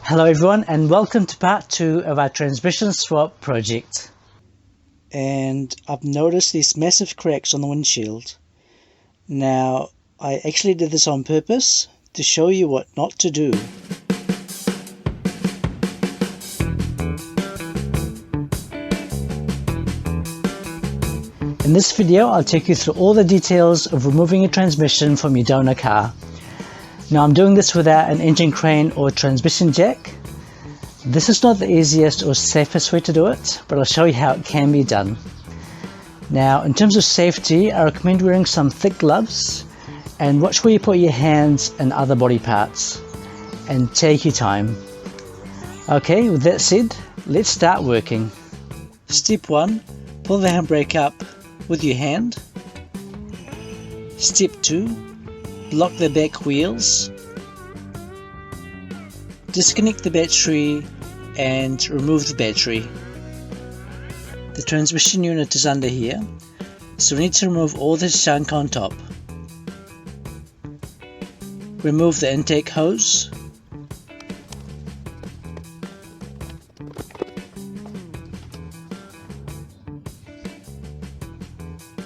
Hello everyone, and welcome to part 2 of our transmission swap project. And I've noticed these massive cracks on the windshield. Now, I actually did this on purpose to show you what not to do. In this video, I'll take you through all the details of removing a transmission from your donor car. Now, I'm doing this without an engine crane or transmission jack. This is not the easiest or safest way to do it, but I'll show you how it can be done. Now, in terms of safety, I recommend wearing some thick gloves and watch where you put your hands and other body parts, and take your time. Okay, with that said, let's start working. Step 1, pull the handbrake up with your hand. Step 2, block the back wheels. Disconnect the battery and remove the battery. The transmission unit is under here, so we need to remove all this junk on top. Remove the intake hose.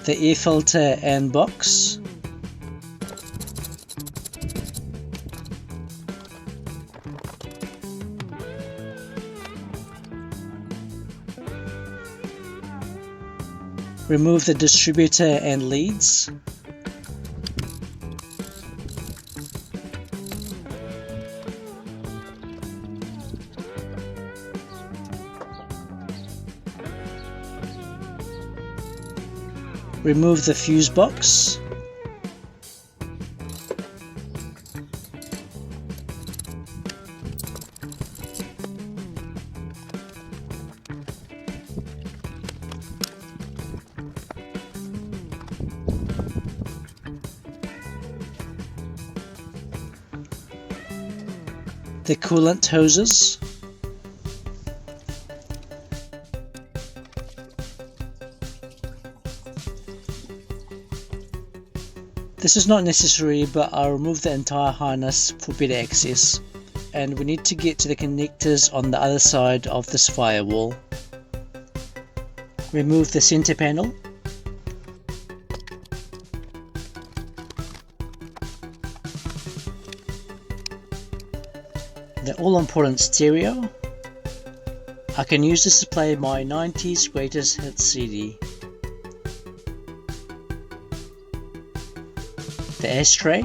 The air filter and box. Remove the distributor and leads. Remove the fuse box. The coolant hoses. This is not necessary, but I'll remove the entire harness for better access. And we need to get to the connectors on the other side of this firewall. Remove the center panel. The all-important stereo. I can use this to play my 90s greatest hits CD. The ashtray.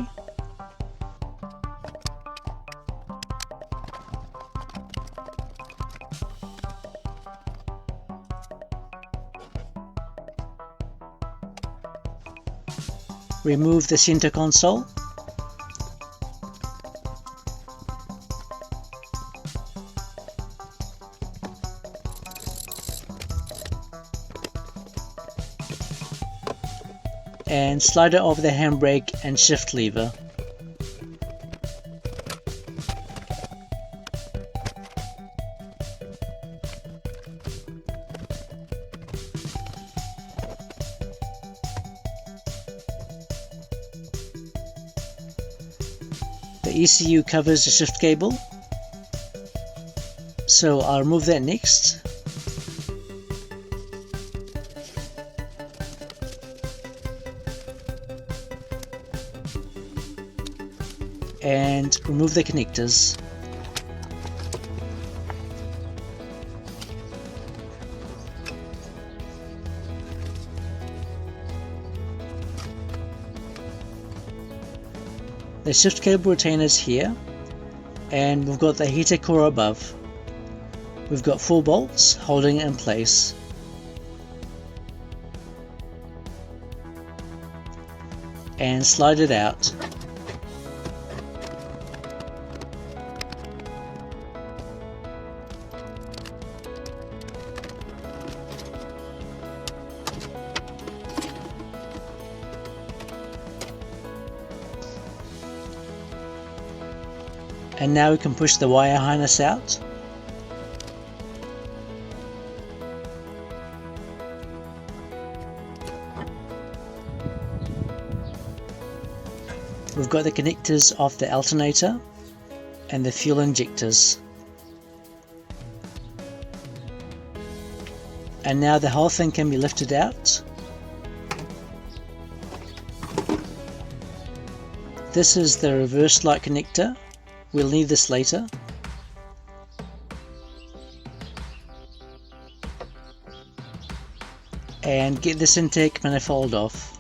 Remove the center console. And slide it over the handbrake and shift lever. The ECU covers the shift cable, so I'll remove that next. And remove the connectors. The shift cable retainer is here, and we've got the heater core above. We've got 4 bolts holding it in place. And slide it out. And now we can push the wire harness out. We've got the connectors off the alternator and the fuel injectors. And now the whole thing can be lifted out. This is the reverse light connector. We'll need this later. And get this intake manifold off.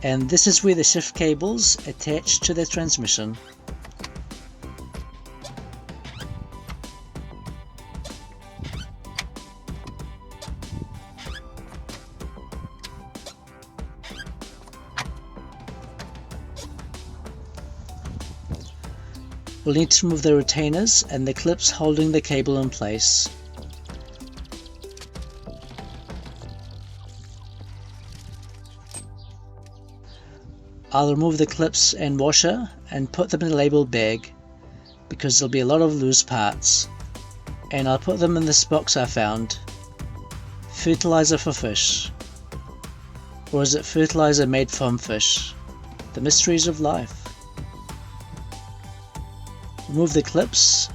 And this is where the shift cables attach to the transmission. We'll need to remove the retainers and the clips holding the cable in place. I'll remove the clips and washer and put them in a labeled bag because there'll be a lot of loose parts. And I'll put them in this box I found. Fertilizer for fish. Or is it fertilizer made from fish? The mysteries of life. Remove the clips.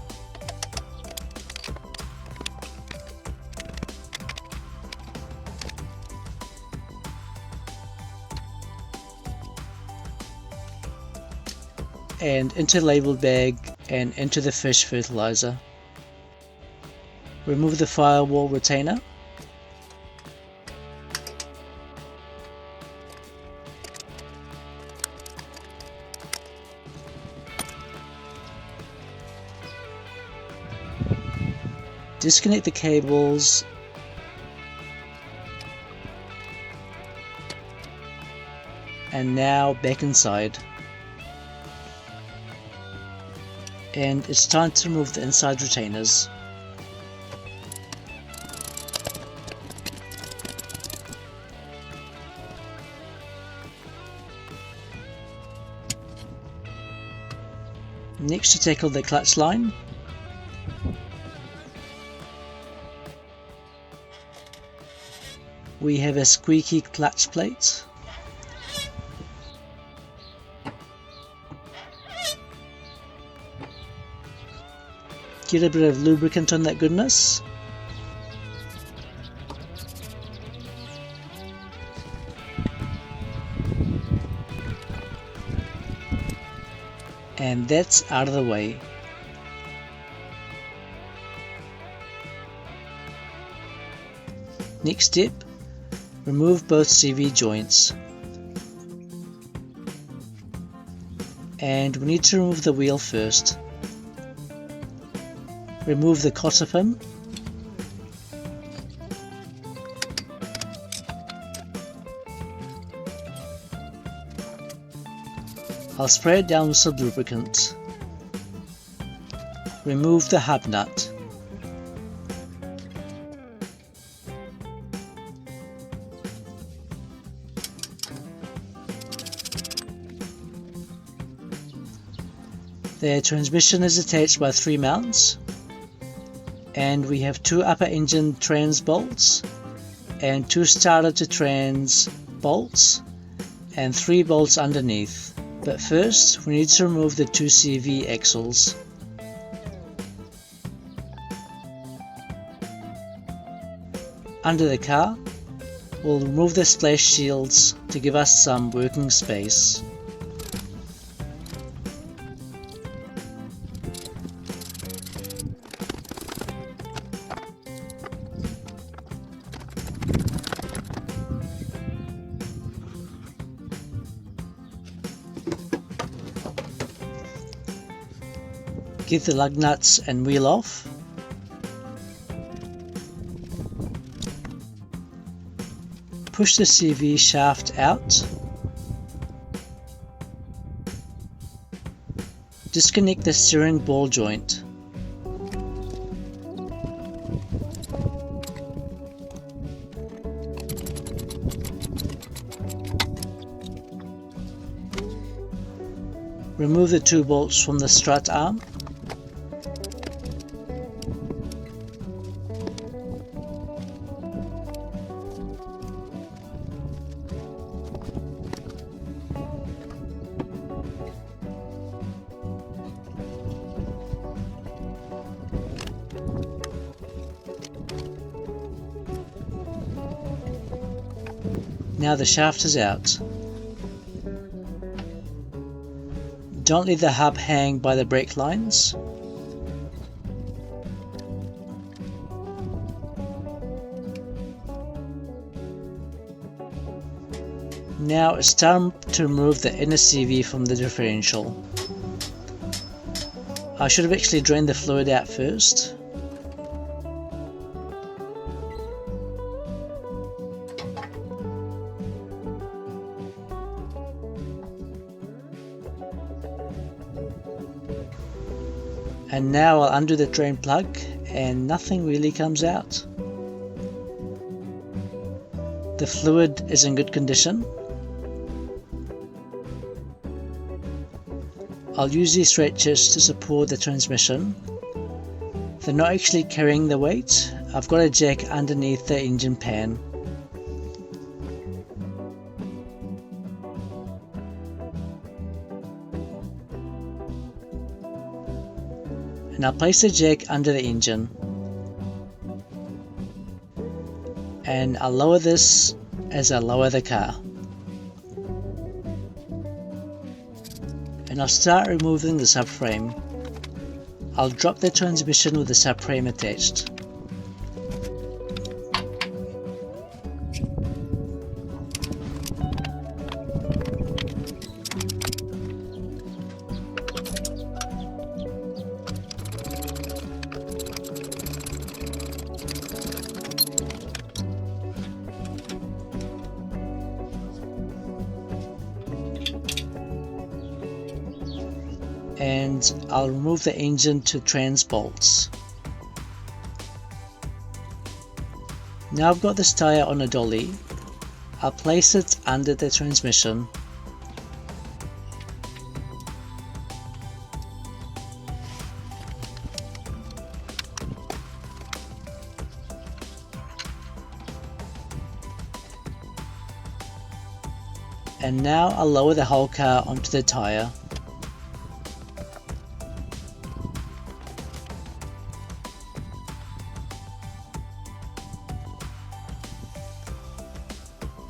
And into the labeled bag and into the fish fertilizer. Remove the firewall retainer. Disconnect the cables and now back inside. And it's time to remove the inside retainers. Next, to tackle the clutch line. We have a squeaky clutch plate. Get a bit of lubricant on that goodness. And that's out of the way. Next step, remove both CV joints. And we need to remove the wheel first. Remove the cotter pin. I'll spray it down with some lubricant. Remove the hub nut. The transmission is attached by 3 mounts. And we have 2 upper engine trans bolts and 2 starter to trans bolts and 3 bolts underneath. But first we need to remove the 2 CV axles. Under the car, we'll remove the splash shields to give us some working space. Get the lug nuts and wheel off. Push the CV shaft out. Disconnect the steering ball joint. Remove the 2 bolts from the strut arm. Now the shaft is out. Don't let the hub hang by the brake lines. Now it's time to remove the inner CV from the differential. I should have actually drained the fluid out first. And now I'll undo the drain plug and nothing really comes out. The fluid is in good condition. I'll use these stretchers to support the transmission. They're not actually carrying the weight. I've got a jack underneath the engine pan. And I'll place the jack under the engine. And I'll lower this as I lower the car. And I'll start removing the subframe. I'll drop the transmission with the subframe attached. And I'll remove the engine to trans bolts. Now I've got this tyre on a dolly. I'll place it under the transmission. And now I'll lower the whole car onto the tyre.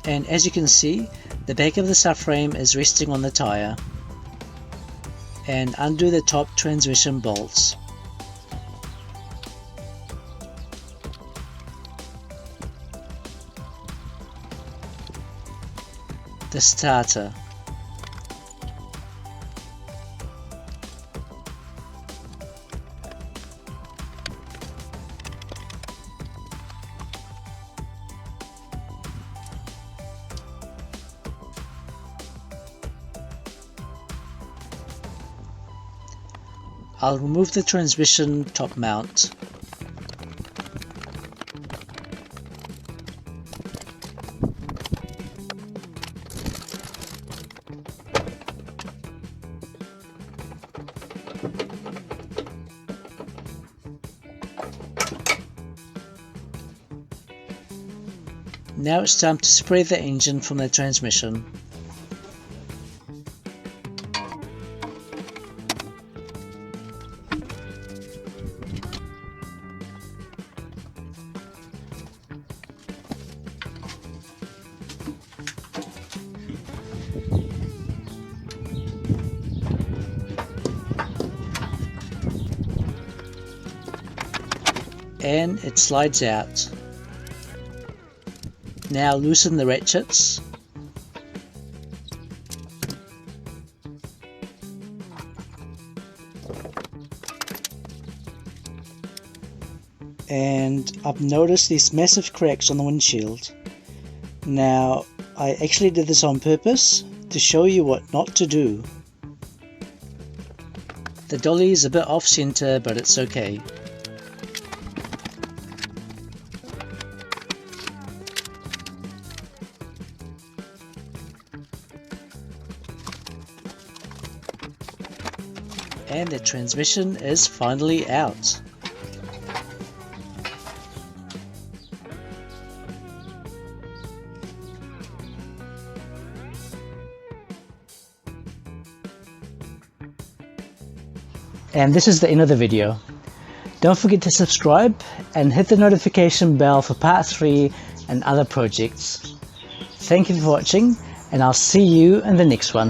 And as you can see, the back of the subframe is resting on the tyre. And undo the top transmission bolts. The starter. I'll remove the transmission top mount. Now it's time to separate the engine from the transmission. And it slides out. Now loosen the ratchets. And I've noticed these massive cracks on the windshield. Now I actually did this on purpose to show you what not to do. The dolly is a bit off center, but it's okay. And the transmission is finally out. And this is the end of the video. Don't forget to subscribe and hit the notification bell for part 3 and other projects. Thank you for watching, and I'll see you in the next one.